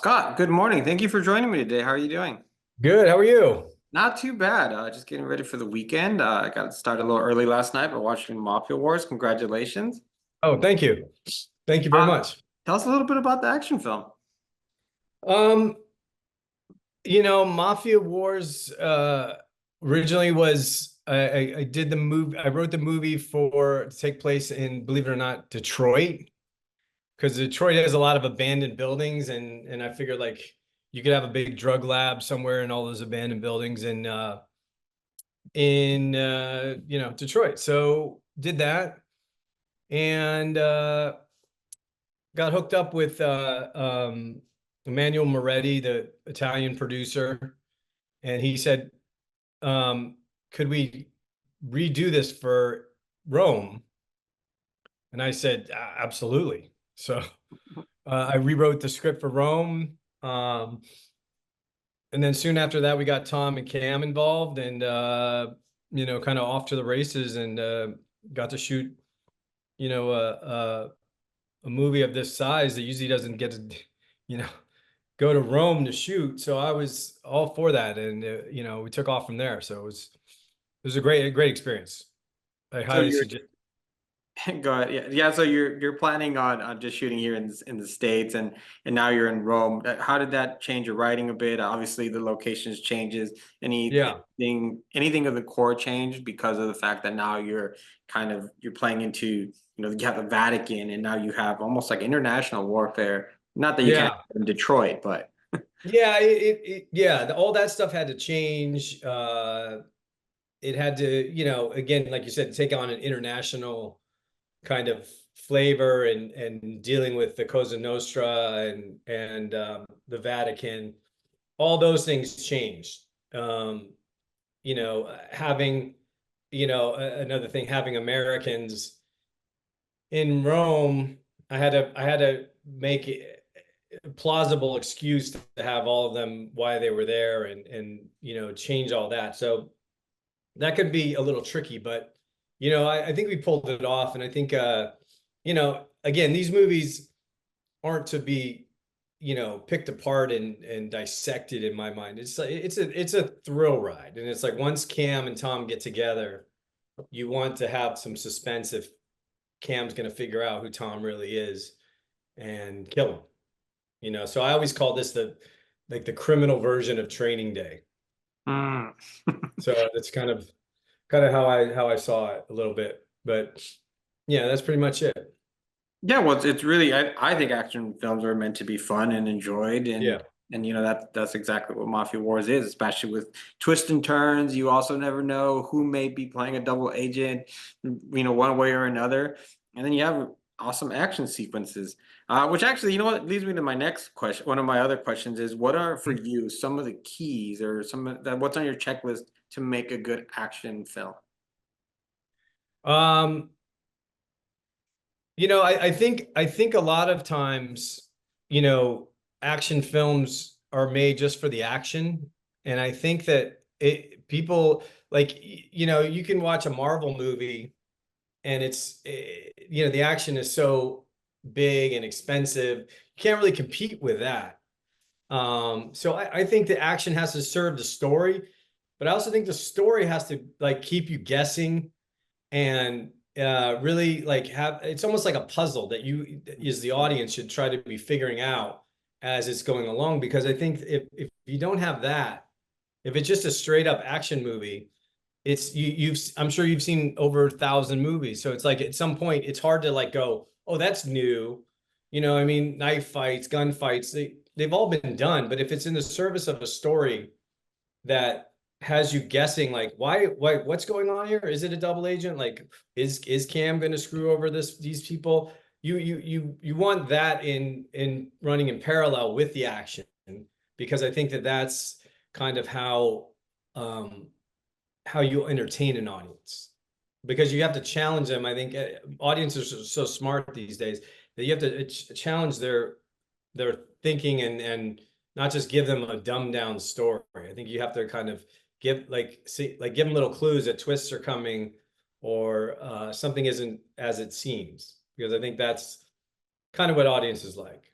Scott, good morning. Thank you for joining me today. How are you doing? Good. How are you? Not too bad. Just getting ready for the weekend. I got started a little early last night by watching Mafia Wars. Congratulations. Oh, thank you. Thank you very Uh, much. Tell us a little bit about the action film. Um, Mafia Wars originally was I did the movie. I wrote the movie for to take place in, believe it or not, Detroit, because Detroit has a lot of abandoned buildings, and I figured like you could have a big drug lab somewhere in all those abandoned buildings in Detroit. So did that and got hooked up with Emmanuel Moretti, the Italian producer, and he said, "Could we redo this for Rome?" And I said, "Absolutely." So I rewrote the script for Rome, and then soon after that, we got Tom and Cam involved, and kind of off to the races, and got to shoot, you know, a movie of this size that usually doesn't get to, you know, go to Rome to shoot. So I was all for that, and we took off from there. So it was a great experience. I So highly you're suggest. go ahead. Yeah. So you're planning on just shooting here in the States, and now you're in Rome. How did that change your writing a bit? Obviously, the locations changes. Yeah, Anything of the core changed because of the fact that now you're playing into you have the Vatican, and now you have almost like international warfare. Not that you can't yeah, in Detroit, but yeah. Yeah. All that stuff had to change. It had to, again, like you said, take on an international kind of flavor, and dealing with the Cosa Nostra and the Vatican. All those things changed. Having, another thing, having Americans in Rome, I had to make a plausible excuse to have all of them why they were there, and change all that. So that could be a little tricky, but I think we pulled it off, and I think again, these movies aren't to be picked apart and dissected in my mind. It's a thrill ride, and it's like once Cam and Tom get together, you want to have some suspense if Cam's going to figure out who Tom really is and kill him. So I always call this the criminal version of Training Day. Mm. So that's kind of how I saw it a little bit. But yeah, that's pretty much it. Yeah, well, it's really I think action films are meant to be fun and enjoyed, Yeah. and that's exactly what Mafia Wars is, especially with twists and turns. You also never know who may be playing a double agent, one way or another. And then you have awesome action sequences, which actually, you know what, leads me to my next question. One of my other questions is, what are for you some of the keys or what's on your checklist to make a good action film? Um, I think a lot of times, action films are made just for the action. And I think that people like, you can watch a Marvel movie, and the action is so big and expensive. You can't really compete with that. So I think the action has to serve the story, but I also think the story has to like keep you guessing, and really like have, it's almost like a puzzle that you as the audience should try to be figuring out as it's going along. Because I think if you don't have that, if it's just a straight up action movie, I'm sure you've seen over 1,000 movies. So it's like at some point it's hard to like go, oh, that's new. I mean, knife fights, gun fights, they've all been done. But if it's in the service of a story that has you guessing, like, what's going on here? Is it a double agent? Like, is Cam going to screw over these people? You want that in running in parallel with the action, because I think that that's kind of um how you entertain an audience, because you have to challenge them. I think audiences are so smart these days that you have to challenge their thinking, and not just give them a dumbed down story. I think you have to kind of give them little clues that twists are coming, or something isn't as it seems, because I think that's kind of what audiences like.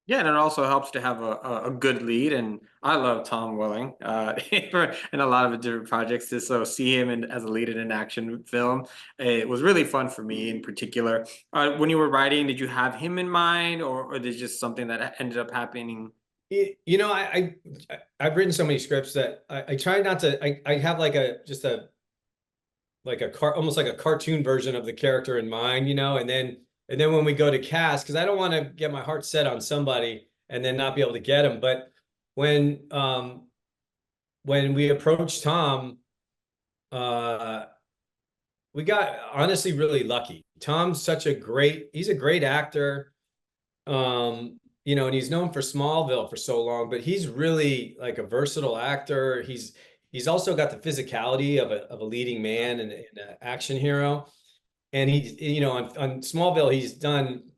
Yeah, and it also helps to have a good lead. And I love Tom Welling in a lot of different projects. Just so see him as a lead in an action film, it was really fun for me in particular. When you were writing, did you have him in mind, or did just something that ended up happening? You know, I've written so many scripts that I try not to. I have like a just a like a car almost like a cartoon version of the character in mind, you know, and then when we go to cast, because I don't want to get my heart set on somebody and then not be able to get him. But when when we approached Tom, uh we got honestly really lucky. Tom's such a great, he's a great actor. You know, and he's known for Smallville for so long, but he's really like a versatile actor. He's also got the physicality of a leading man and an action hero. And he, you know, on Smallville, he's done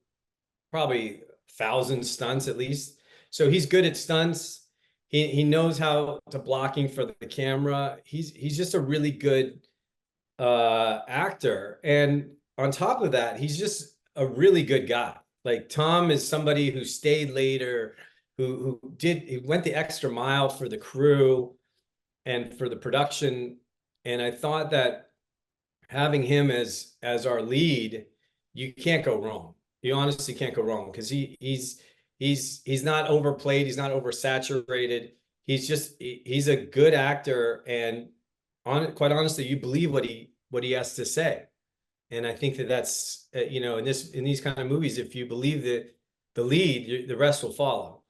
probably 1,000 stunts at least. So he's good at stunts. He knows how to blocking for the camera. He's just a really good actor. And on top of that, he's just a really good guy. Like Tom is somebody who stayed later, he went the extra mile for the crew and for the production. And I thought that having him as our lead, you can't go wrong. You honestly can't go wrong because he's not overplayed, he's not oversaturated. He's a good actor, and quite honestly, you believe what he has to say. And I think that that's you know, in these kind of movies, if you believe the lead, the rest will follow.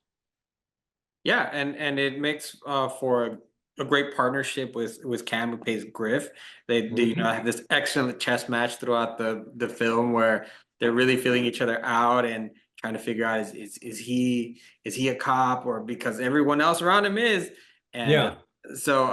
Yeah, and it makes for a great partnership with Cam, who plays Griff. They do, you know, Mhm. have this excellent chess match throughout the film where they're really feeling each other out and trying to figure out is he a cop, or because everyone else around him is. And Yeah. so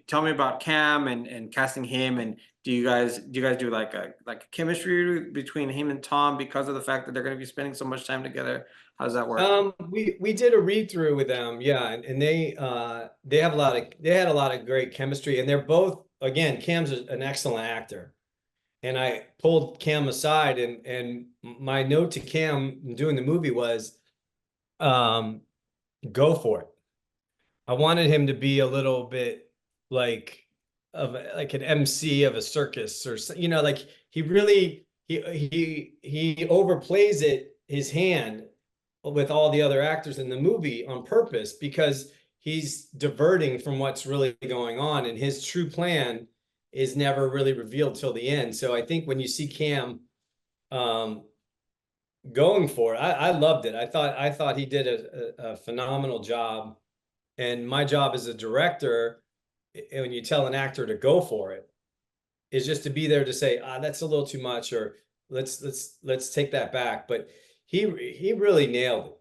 tell me about Cam and casting him. And do you guys do like a chemistry between him and Tom because of the fact that they're going to be spending so much time together? How does that work? We did a read through with them, yeah, and they have a lot of they had a lot of great chemistry, and they're both, again, Cam's an excellent actor, and I pulled Cam aside, and my note to Cam doing the movie was, um, go for it. I wanted him to be a little bit like like an MC of a circus, or you know, like he really he overplays it his hand with all the other actors in the movie on purpose because he's diverting from what's really going on, and his true plan is never really revealed till the end. So I think when you see Cam um, going for it, I loved it. I thought he did a phenomenal job, and my job as a director, when you tell an actor to go for it, is just to be there to say, ah, that's a little too much, or let's take that back. But he really nailed it.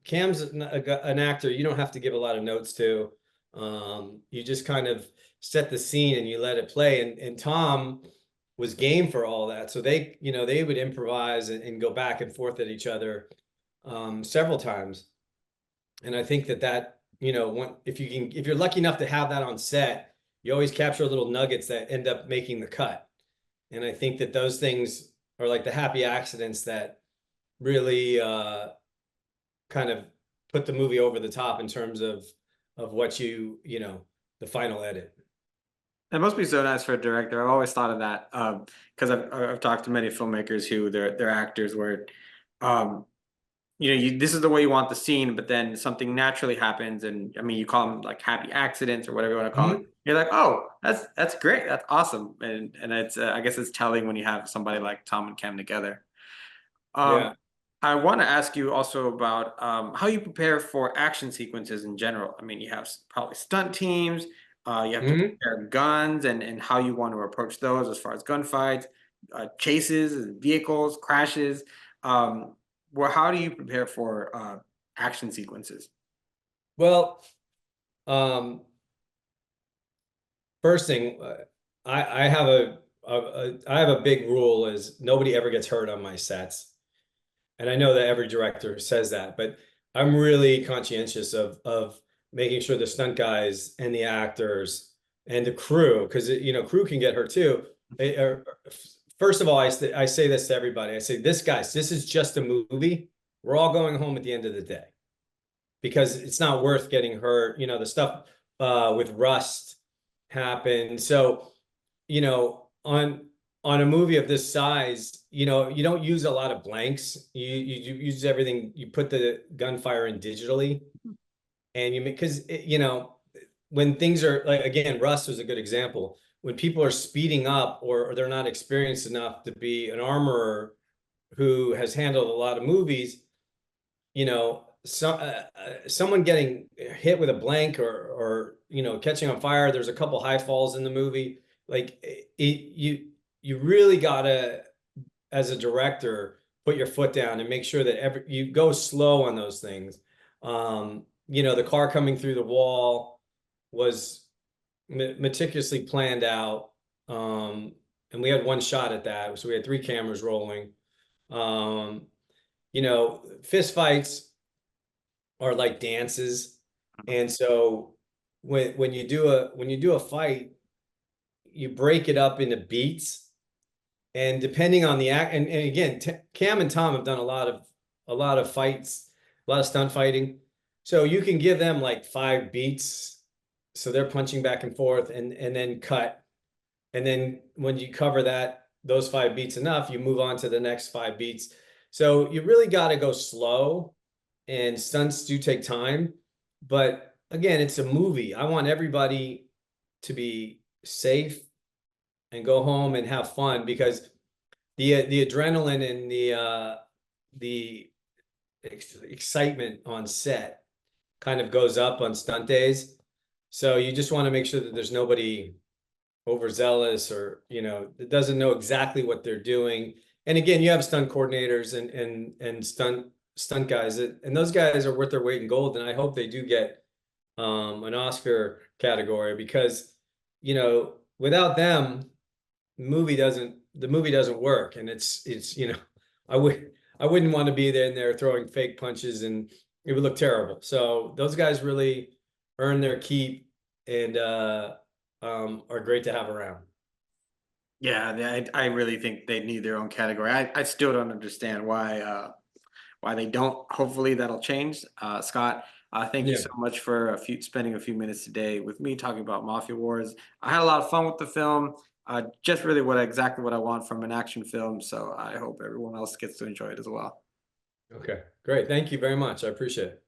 Cam's an actor you don't have to give a lot of notes to. You just kind of set the scene and you let it play. And Tom was game for all that. So they, you know, they would improvise and go back and forth at each other several times. And I think that, you know, if you're lucky enough to have that on set, you always capture little nuggets that end up making the cut. And I think that those things are like the happy accidents that really kind of put the movie over the top in terms of what you know, the final edit. That must be so nice for a director. I've always thought of that because I've talked to many filmmakers who they're actors where, um, you know, this is the way you want the scene, but then something naturally happens, and I mean, you call them like happy accidents or whatever you want to call it. Mhm. You're like, oh, that's great, that's awesome, and it's I guess it's telling when you have somebody like Tom and Cam together. Um, Yeah. I want to ask you also about how you prepare for action sequences in general. I mean, you have probably stunt teams, you have to Mhm. prepare guns and how you want to approach those as far as gunfights, chases, vehicles, crashes. Um, well, how do you prepare for action sequences? Well, um, first thing, I have I have a big rule is nobody ever gets hurt on my sets. And I know that every director says that, but I'm really conscientious of making sure the stunt guys and the actors and the crew, because you know, crew can get hurt too. First of all, I say this to everybody. I say, this guys, this is just a movie. we're all going home at the end of the day because it's not worth getting hurt. The stuff with Rust happened. So, on a movie of this size, you don't use a lot of blanks. You use everything. You put the gunfire in digitally, and because when things are like, again, Rust was a good example. When people are speeding up or they're not experienced enough to be an armorer who has handled a lot of movies, someone getting hit with a blank or catching on fire. There's a couple high falls in the movie. Like you really gotta, as a director, put your foot down and make sure that you go slow on those things. The car coming through the wall was meticulously planned out. And we had one shot at that. So we had 3 cameras rolling. Fist fights are like dances. And so when you do a fight, you break it up into beats. And depending on the act, and again, Cam and Tom have done a lot of fights, a lot of stunt fighting. So you can give them like 5 beats. So they're punching back and forth and then cut. And then when you cover those 5 beats enough, you move on to the next 5 beats. So you really got to go slow, and stunts do take time. But again, it's a movie. I want everybody to be safe and go home and have fun, because the adrenaline and the excitement on set kind of goes up on stunt days. So you just want to make sure that there's nobody overzealous or that doesn't know exactly what they're doing. And again, you have stunt coordinators and stunt guys, and those guys are worth their weight in gold. And I hope they do get an Oscar category, because without them, the movie doesn't work. And it's I wouldn't want to be there throwing fake punches, and it would look terrible. So those guys really earn their keep and are great to have around. Yeah, I really think they need their own category. I still don't understand why they don't. Hopefully that'll change. Scott, thank you Yeah. so much for spending a few minutes today with me talking about Mafia Wars. I had a lot of fun with the film. Just really exactly what I want from an action film. So I hope everyone else gets to enjoy it as well. Okay, great. Thank you very much. I appreciate it.